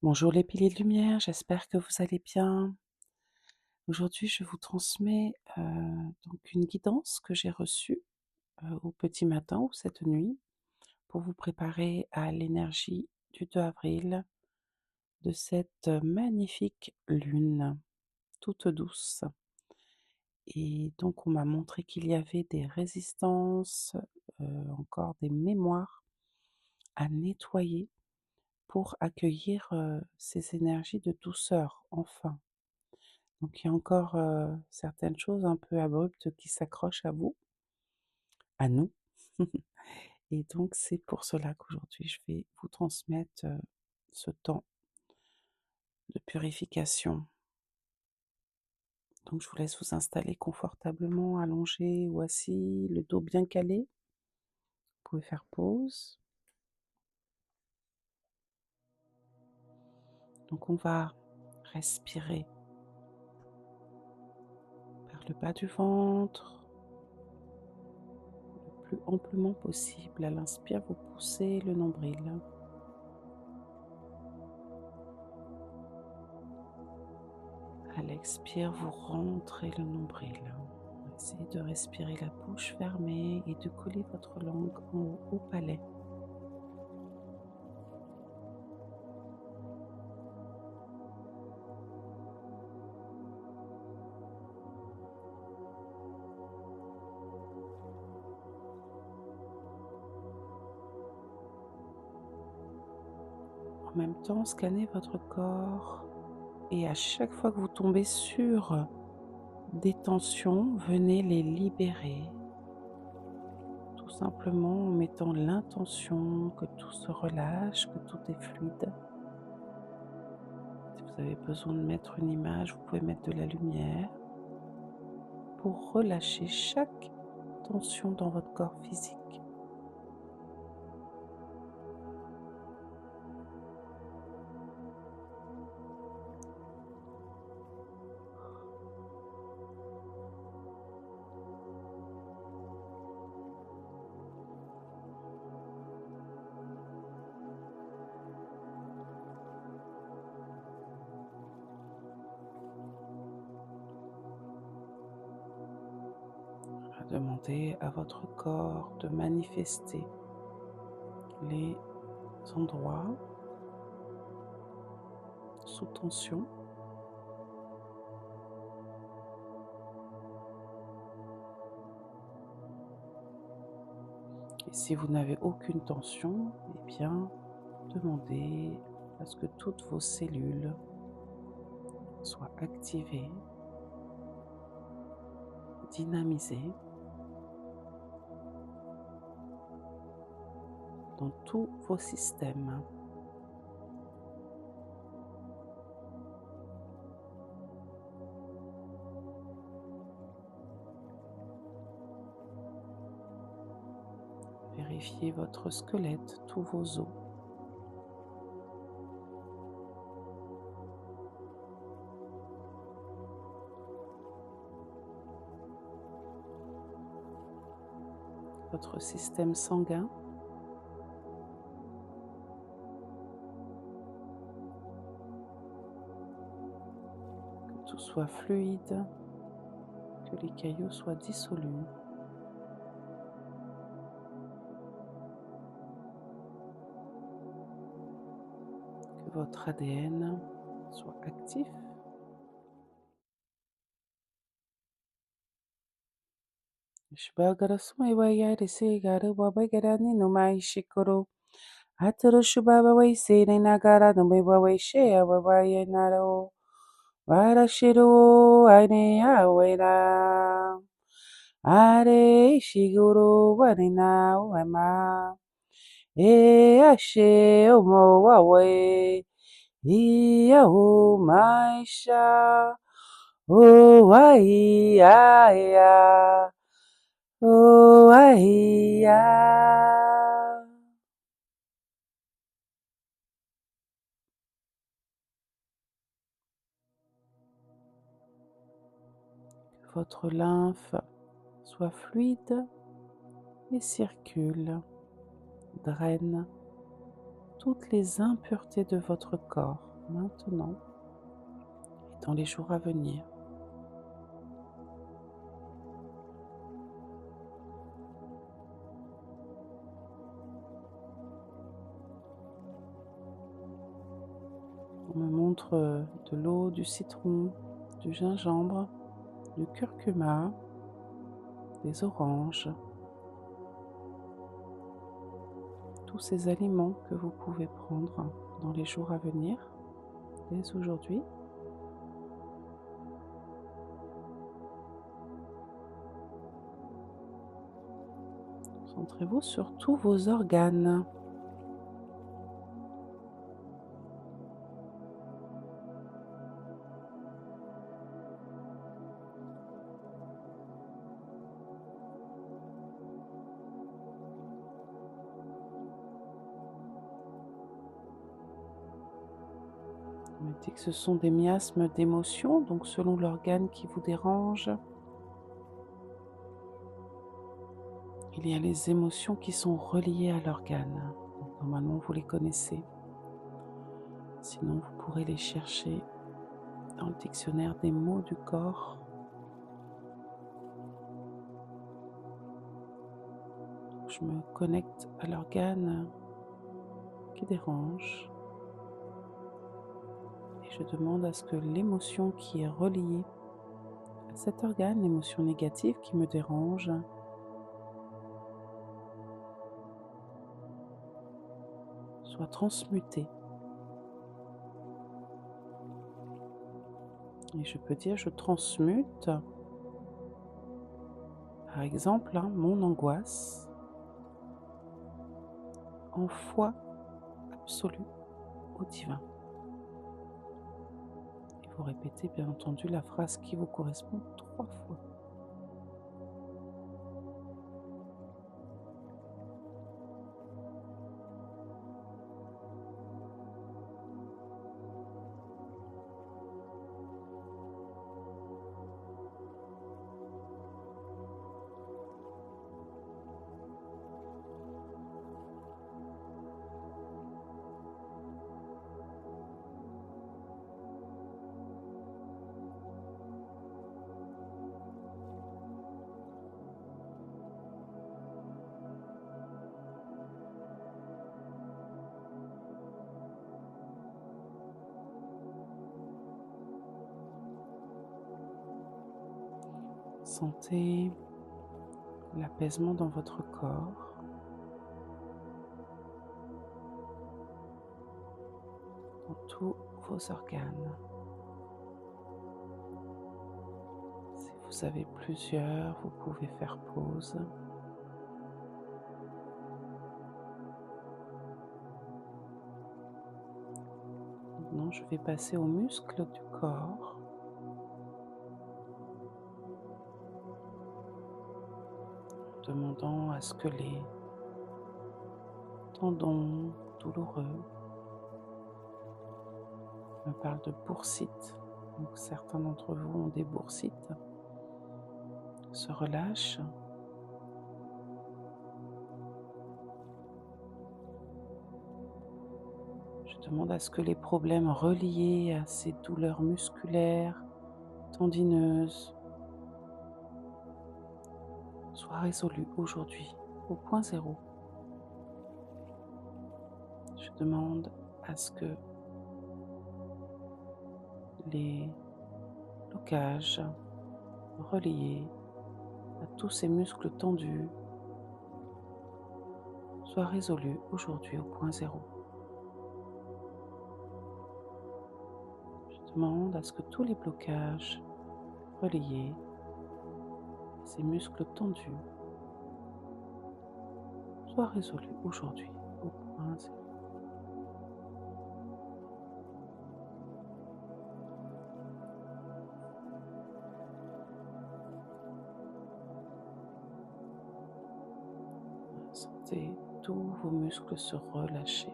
Bonjour les piliers de lumière, j'espère que vous allez bien. Aujourd'hui, je vous transmets donc une guidance que j'ai reçue au petit matin ou cette nuit pour vous préparer à l'énergie du 2 avril de cette magnifique lune toute douce. Et donc, on m'a montré qu'il y avait des résistances, encore des mémoires à nettoyer pour accueillir ces énergies de douceur, enfin. Donc il y a encore, certaines choses un peu abruptes qui s'accrochent à vous, à nous. Et donc c'est pour cela qu'aujourd'hui je vais vous transmettre, ce temps de purification. Donc je vous laisse vous installer confortablement, allongé ou assis, le dos bien calé. Vous pouvez faire pause. Donc on va respirer par le bas du ventre, le plus amplement possible. À l'inspire, vous poussez le nombril. À l'expire, vous rentrez le nombril. Essayez de respirer la bouche fermée et de coller votre langue en haut au palais. En même temps, scannez votre corps et à chaque fois que vous tombez sur des tensions, venez les libérer. Tout simplement en mettant l'intention que tout se relâche, que tout est fluide. Si vous avez besoin de mettre une image, vous pouvez mettre de la lumière pour relâcher chaque tension dans votre corps physique. Demandez à votre corps de manifester les endroits sous tension. Et si vous n'avez aucune tension, eh bien, demandez à ce que toutes vos cellules soient activées, dynamisées dans tous vos systèmes. Vérifiez votre squelette, tous vos os. Votre système sanguin, que tout soit fluide, que les cailloux soient dissolus. Que votre ADN soit actif. Shibagara sumayawaya segara wabagarani numai shikoro. Hataro shubaba way sere nagara numeba way shea wabaya naro. Vara shiro aine awera. Are shiguro warina uema. E ashe omo wawe. Ia o maisha. O ai ai. Oh, aïe, que votre lymphe soit fluide et circule, draine toutes les impuretés de votre corps. maintenant et dans les jours à venir. On me montre de l'eau, du citron, du gingembre, du curcuma, des oranges, tous ces aliments que vous pouvez prendre dans les jours à venir, dès aujourd'hui. Concentrez-vous sur tous vos organes. Mettez que ce sont des miasmes d'émotions, donc selon l'organe qui vous dérange, il y a les émotions qui sont reliées à l'organe. Donc, normalement, vous les connaissez. Sinon, vous pourrez les chercher dans le dictionnaire des mots du corps. Je me connecte à l'organe qui dérange et je demande à ce que l'émotion qui est reliée à cet organe, l'émotion négative qui me dérange, soit transmutée. Et je peux dire, je transmute, par exemple, mon angoisse en foi absolue au divin. Et vous répétez bien entendu la phrase qui vous correspond 3 fois. Sentez l'apaisement dans votre corps, dans tous vos organes. Si vous avez plusieurs, vous pouvez faire pause. Maintenant, je vais passer aux muscles du corps. Demandant à ce que les tendons douloureux, on parle de boursites, donc certains d'entre vous ont des boursites, se relâchent. Je demande à ce que les problèmes reliés à ces douleurs musculaires, tendineuses, soient résolus aujourd'hui, au point zéro. Je demande à ce que les blocages reliés à tous ces muscles tendus soient résolus aujourd'hui au point zéro. Je demande à ce que tous les blocages reliés à ces muscles tendus soient résolus aujourd'hui au point zéro. Sentez tous vos muscles se relâcher.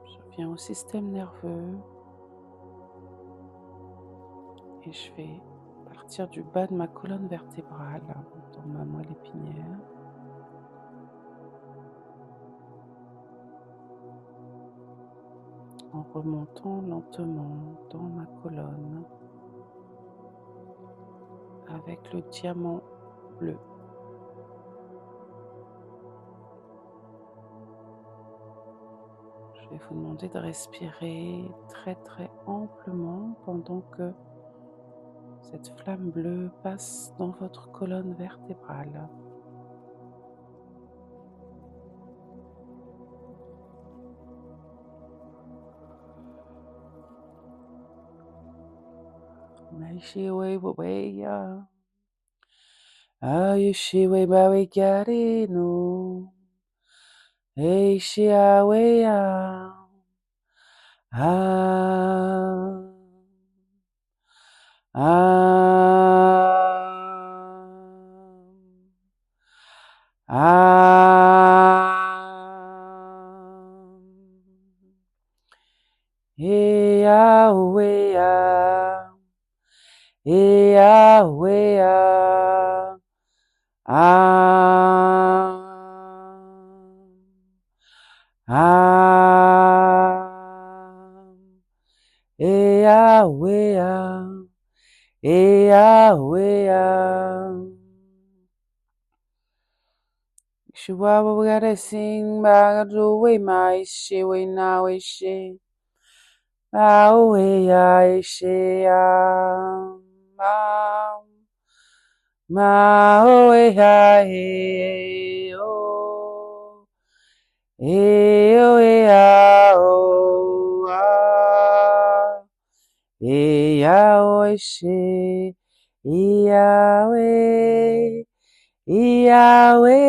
Je viens au système nerveux et je vais partir du bas de ma colonne vertébrale, dans ma moelle épinière. En remontant lentement dans ma colonne avec le diamant bleu. Je vais vous demander de respirer très très amplement pendant que cette flamme bleue passe dans votre colonne vertébrale. Shua we gotta sing back to we my she we now we she we ya she ma we ya he o we ya o ya we she Yahweh Yahweh,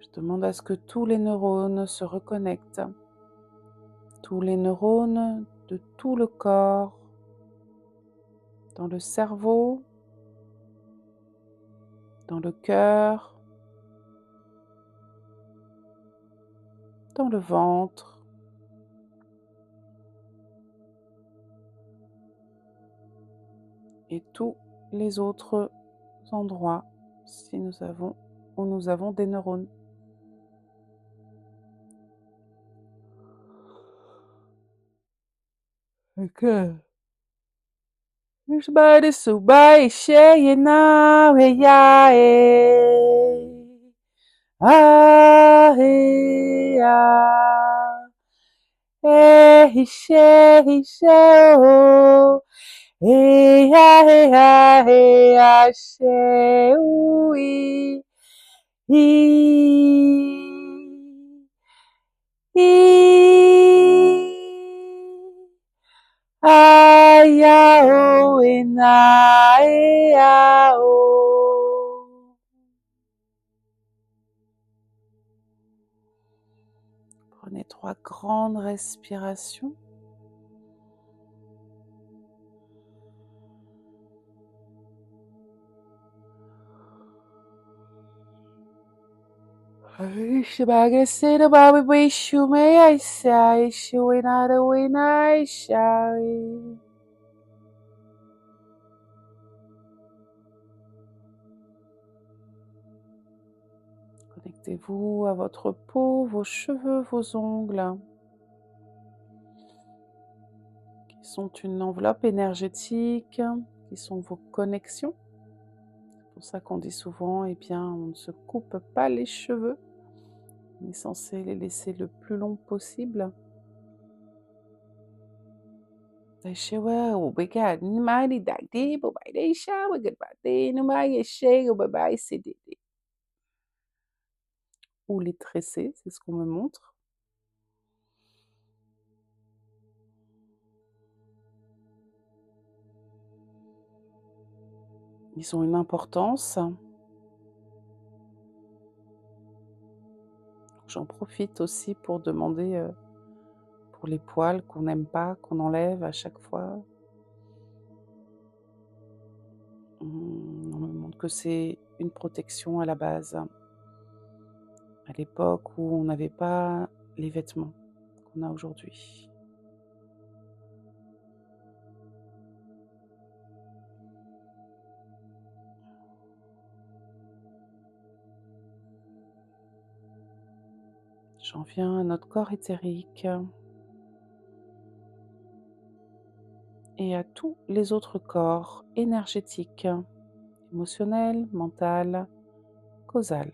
Je demande à ce que tous les neurones se reconnectent, tous les neurones de tout le corps, dans le cerveau, dans le cœur, dans le ventre, et tous les autres endroits où nous avons des neurones. Okay. Everybody so by share now, ya he she oh she Prenez 3 grandes respirations. Connectez-vous à votre peau, vos cheveux, vos ongles, qui sont une enveloppe énergétique, qui sont vos connexions. C'est pour ça qu'on dit souvent, eh bien, on ne se coupe pas les cheveux. On est censé les laisser le plus long possible. Ou les tresser, c'est ce qu'on me montre. Ils ont une importance. J'en profite aussi pour demander pour les poils qu'on n'aime pas, qu'on enlève à chaque fois. On me montre que c'est une protection à la base, à l'époque où on n'avait pas les vêtements qu'on a aujourd'hui. J'en viens à notre corps éthérique et à tous les autres corps énergétiques, émotionnels, mentaux, causal.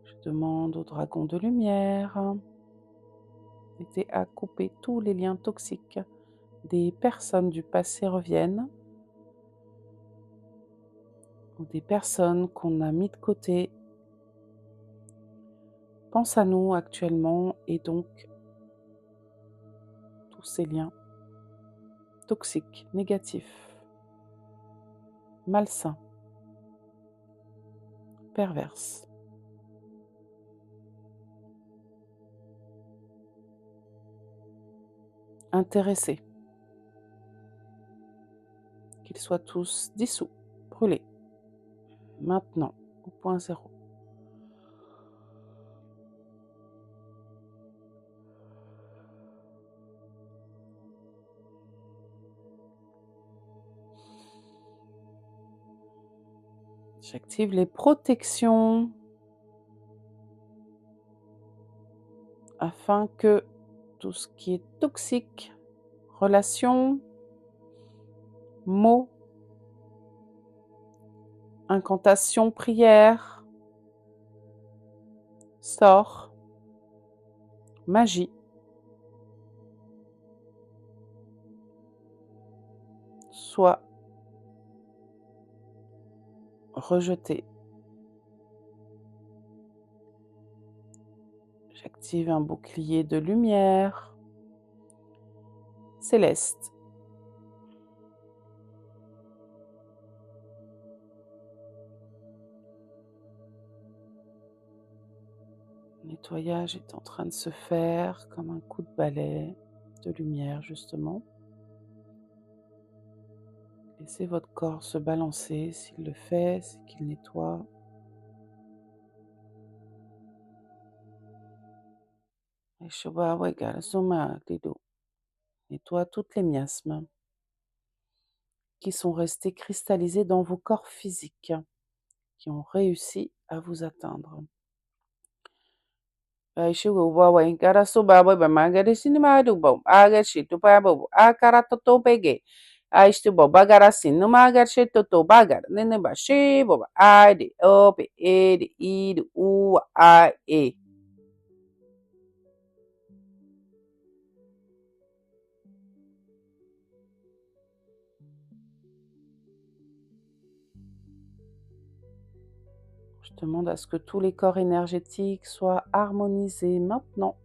Je demande au dragon de lumière d'aider à couper tous les liens toxiques des personnes du passé reviennent ou des personnes qu'on a mis de côté. Pense à nous actuellement et donc tous ces liens toxiques, négatifs, malsains, perverses. Intéressés, qu'ils soient tous dissous, brûlés, maintenant, au point zéro. J'active les protections afin que tout ce qui est toxique, relations, mots, incantations, prières, sorts, magie, soit rejeté. J'active un bouclier de lumière céleste. Le nettoyage est en train de se faire comme un coup de balai de lumière justement. Laissez votre corps se balancer. S'il le fait, c'est qu'il nettoie. Nettoie toutes les miasmes qui sont restés cristallisés dans vos corps physiques, qui ont réussi à vous atteindre. Je demande à ce que tous les corps énergétiques soient harmonisés maintenant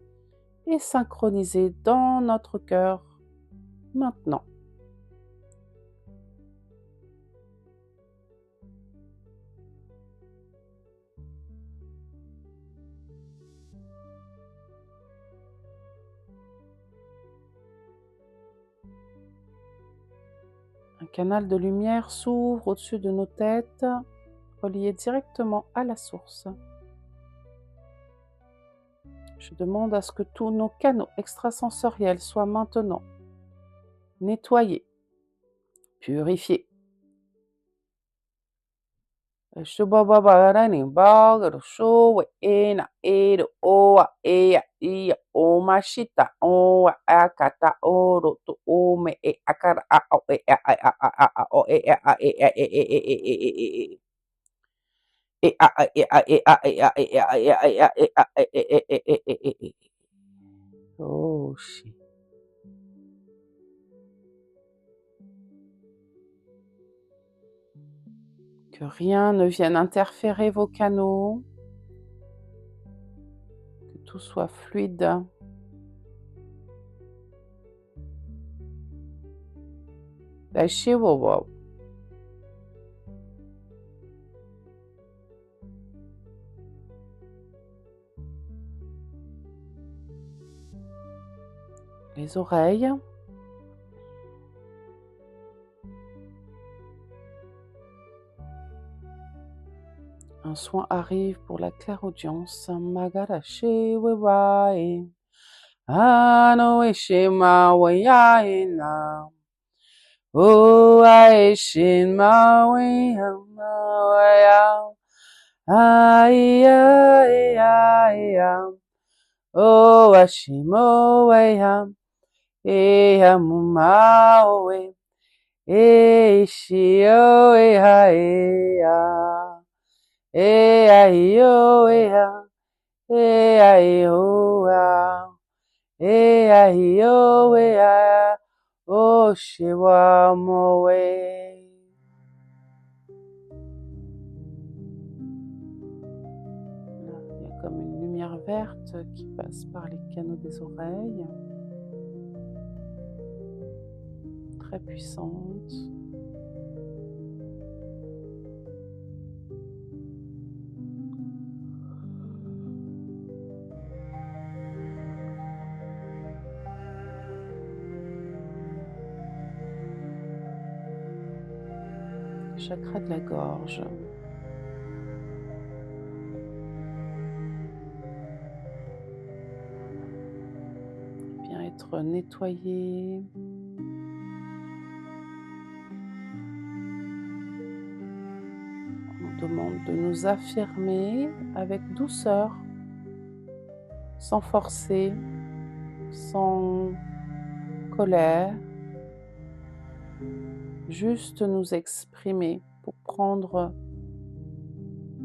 et synchronisés dans notre cœur maintenant. Un canal de lumière s'ouvre au-dessus de nos têtes, relié directement à la source. Je demande à ce que tous nos canaux extrasensoriels soient maintenant nettoyés, purifiés. Oh, shit. Que rien ne vienne interférer vos canaux, que tout soit fluide. Les oreilles, Un soin arrive pour la clairaudience. Magarache wewae. Ano eshe ma wayaina. O aeshin ma waya. Ai ai ai ai. O ashimo waya. Muma oe. Shio ha ya. Ai o ya. Ai o ya. Ai o ya. O shiwa moe. Il y a comme une lumière verte qui passe par les canaux des oreilles. Très puissante. Chakra de la gorge. Bien être nettoyé. On nous demande de nous affirmer avec douceur, sans forcer, sans colère, juste nous exprimer pour prendre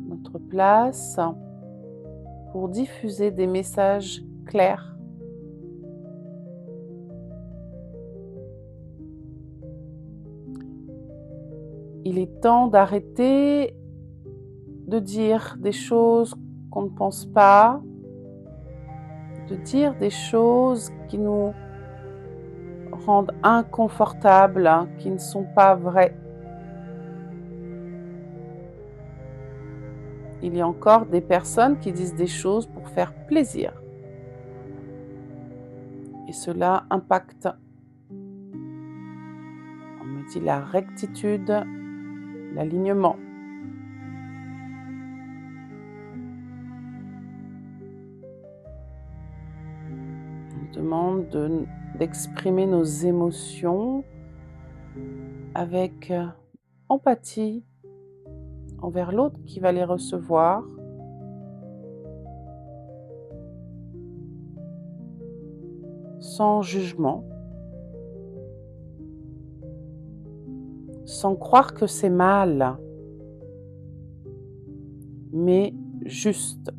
notre place, pour diffuser des messages clairs. Il est temps d'arrêter de dire des choses qu'on ne pense pas, de dire des choses qui nous rendent inconfortables, qui ne sont pas vraies. Il y a encore des personnes qui disent des choses pour faire plaisir. Et cela impacte, on me dit, la rectitude, l'alignement. On demande d'exprimer nos émotions avec empathie envers l'autre qui va les recevoir. Sans jugement, sans croire que c'est mal, mais juste,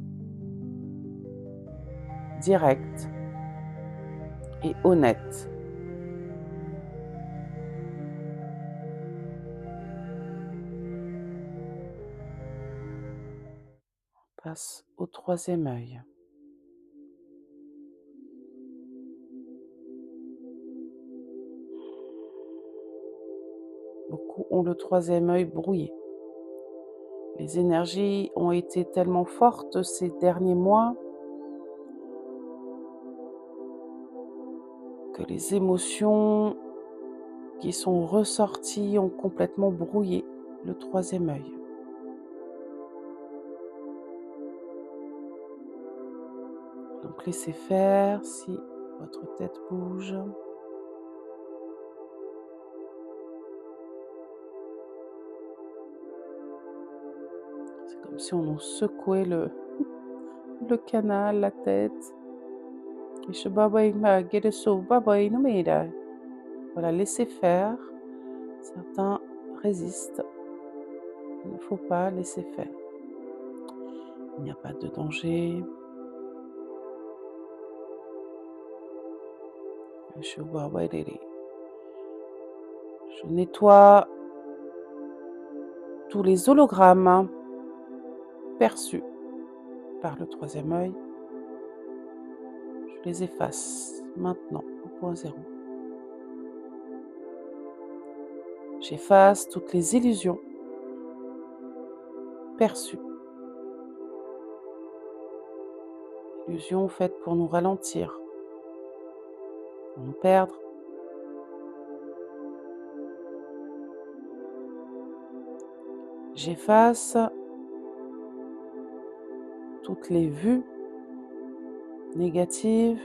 direct et honnête. On passe au troisième œil. Beaucoup ont le troisième œil brouillé. Les énergies ont été tellement fortes ces derniers mois que les émotions qui sont ressorties ont complètement brouillé le troisième œil. Donc laissez faire si votre tête bouge. C'est comme si on nous secouait le canal, la tête. Voilà, laissez faire. Certains résistent. Il ne faut pas laisser faire. Il n'y a pas de danger. Je nettoie tous les hologrammes perçus par le troisième œil. Je les efface maintenant au point zéro. J'efface toutes les illusions perçues. Illusions faites pour nous ralentir, pour nous perdre. J'efface toutes les vues négatives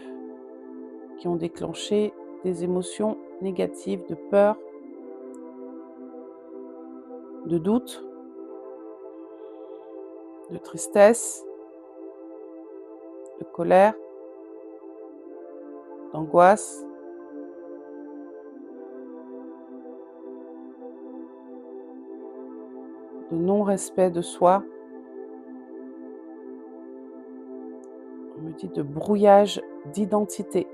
qui ont déclenché des émotions négatives de peur, de doute, de tristesse, de colère, d'angoisse, de non-respect de soi. On me dit de brouillage d'identité.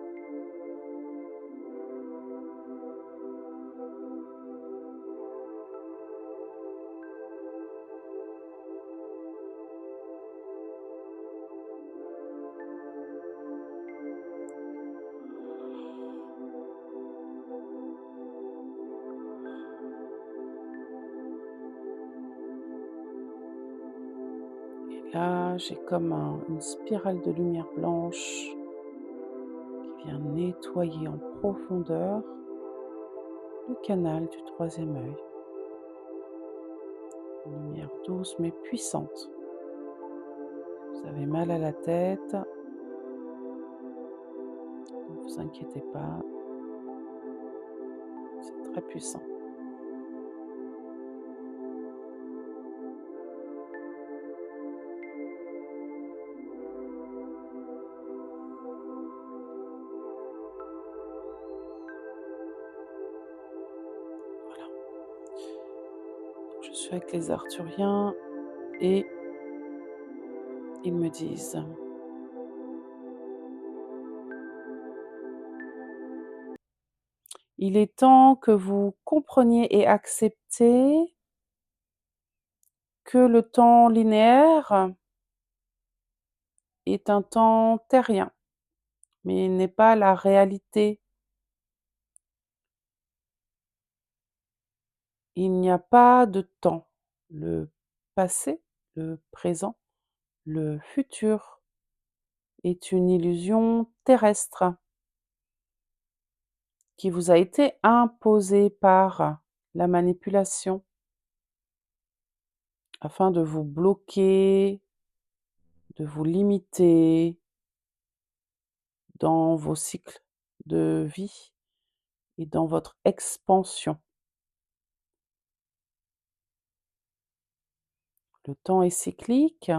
Là, j'ai comme une spirale de lumière blanche qui vient nettoyer en profondeur le canal du troisième œil. Une lumière douce mais puissante. Vous avez mal à la tête, ne vous inquiétez pas, c'est très puissant. Voilà. Je suis avec les Arthuriens et ils me disent: il est temps que vous compreniez et acceptiez que le temps linéaire est un temps terrien, mais il n'est pas la réalité. Il n'y a pas de temps. Le passé, le présent, le futur est une illusion terrestre qui vous a été imposée par la manipulation afin de vous bloquer, de vous limiter dans vos cycles de vie et dans votre expansion. Le temps est cyclique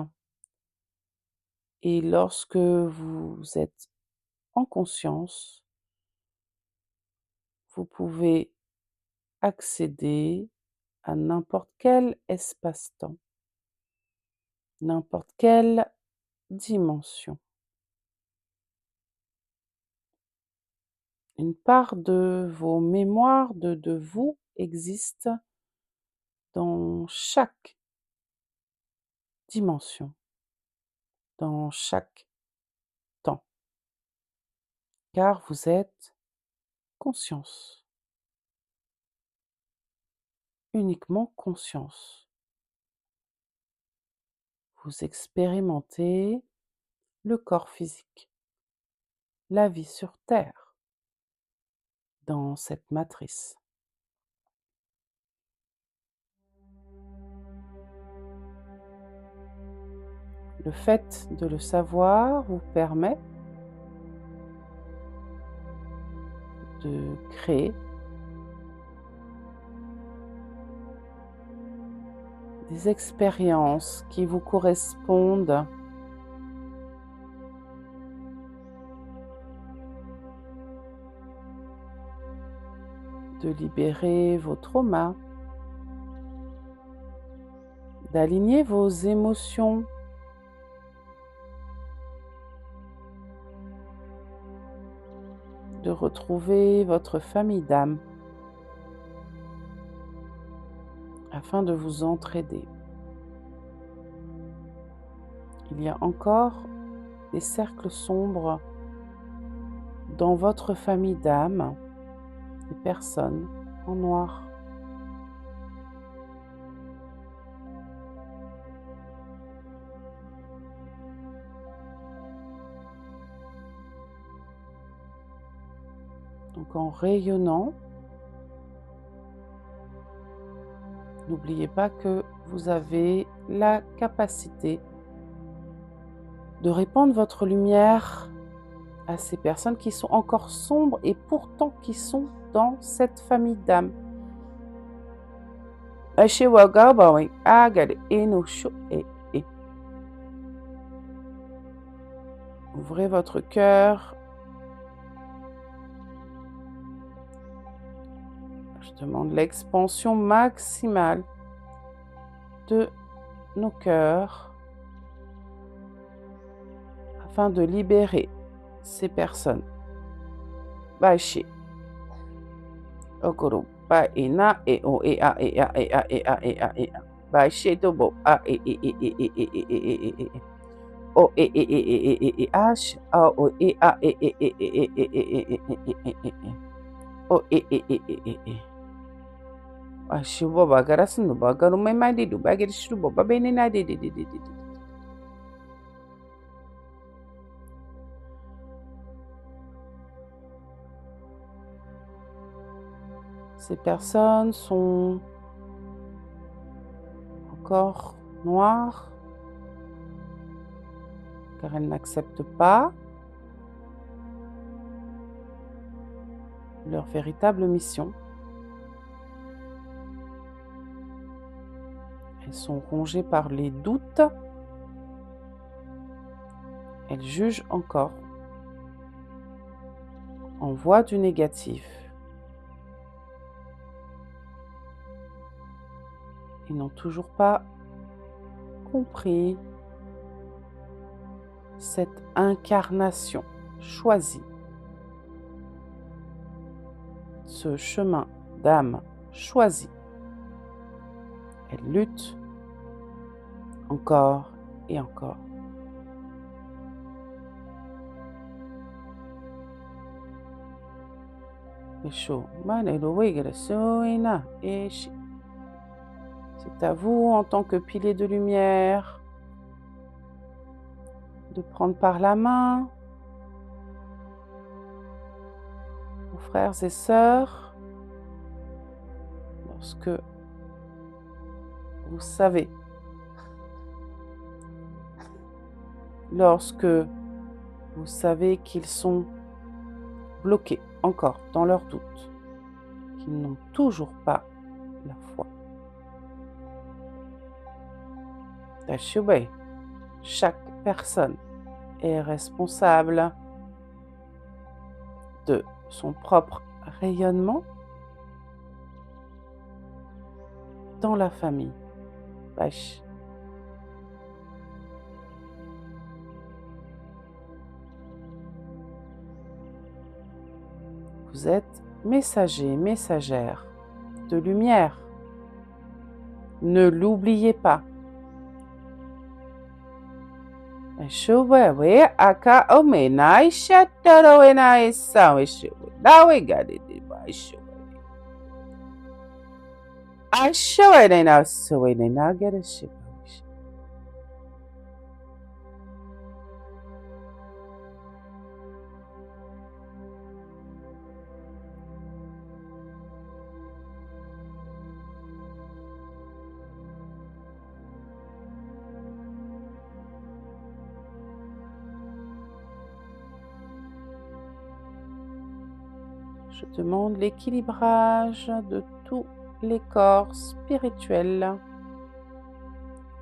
et lorsque vous êtes en conscience, vous pouvez accéder à n'importe quel espace-temps, n'importe quelle dimension. Une part de vos mémoires de vous existe dans chaque dimension, dans chaque temps, car vous êtes conscience, uniquement conscience. Vous expérimentez le corps physique, la vie sur Terre, dans cette matrice. Le fait de le savoir vous permet de créer des expériences qui vous correspondent, de libérer vos traumas, d'aligner vos émotions, de retrouver votre famille d'âme afin de vous entraider. Il y a encore des cercles sombres dans votre famille d'âme, des personnes en noir. Donc en rayonnant, n'oubliez pas que vous avez la capacité de répandre votre lumière à ces personnes qui sont encore sombres et pourtant qui sont dans cette famille d'âmes. Ouvrez votre cœur. Je demande l'expansion maximale de nos cœurs afin de libérer ces personnes. Bashi. Okoro. Ba ena e o e a e a e a e a e a e a. Bashi dobo a e e e e e e e e e e. O e e e e e e e ash. O e a e e e e e e e e e e e e. O e e e e e e. Bashi boba garasun boba garu mai mai di du bagir shuru boba bene na di di di di di. Ces personnes sont encore noires car elles n'acceptent pas leur véritable mission. Elles sont rongées par les doutes. Elles jugent encore en voie du négatif. Ils n'ont toujours pas compris cette incarnation choisie, ce chemin d'âme choisi. Elle lutte encore et encore. C'est à vous, en tant que pilier de lumière, de prendre par la main vos frères et sœurs lorsque vous savez, qu'ils sont bloqués encore dans leurs doutes, qu'ils n'ont toujours pas la foi. Chaque personne est responsable de son propre rayonnement dans la famille. Vous êtes messager, messagère de lumière. Ne l'oubliez pas. Je demande l'équilibrage de tous les corps spirituels,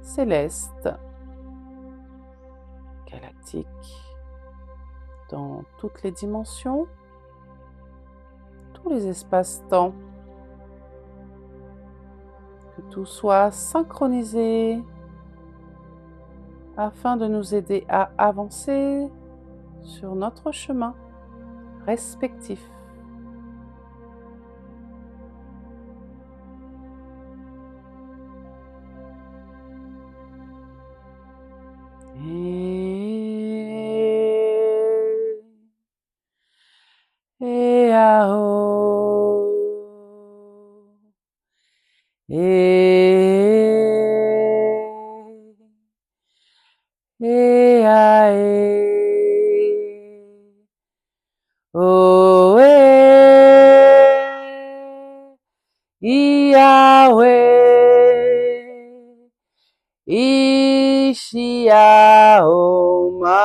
célestes, galactiques, dans toutes les dimensions, tous les espaces-temps, que tout soit synchronisé afin de nous aider à avancer sur notre chemin respectif. Yahweh, Ishia, Oma,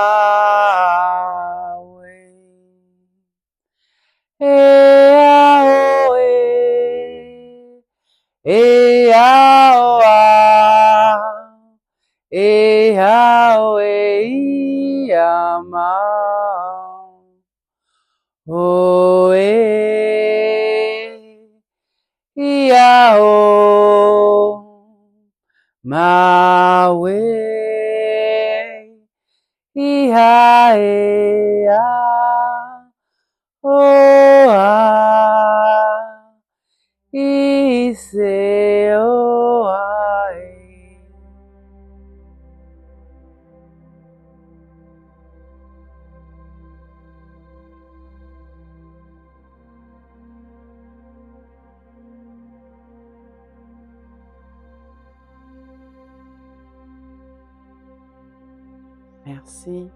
Merci.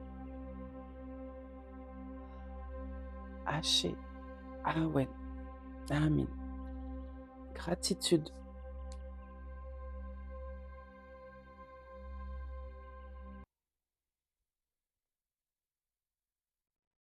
Haché. Awen. Amin. Gratitude.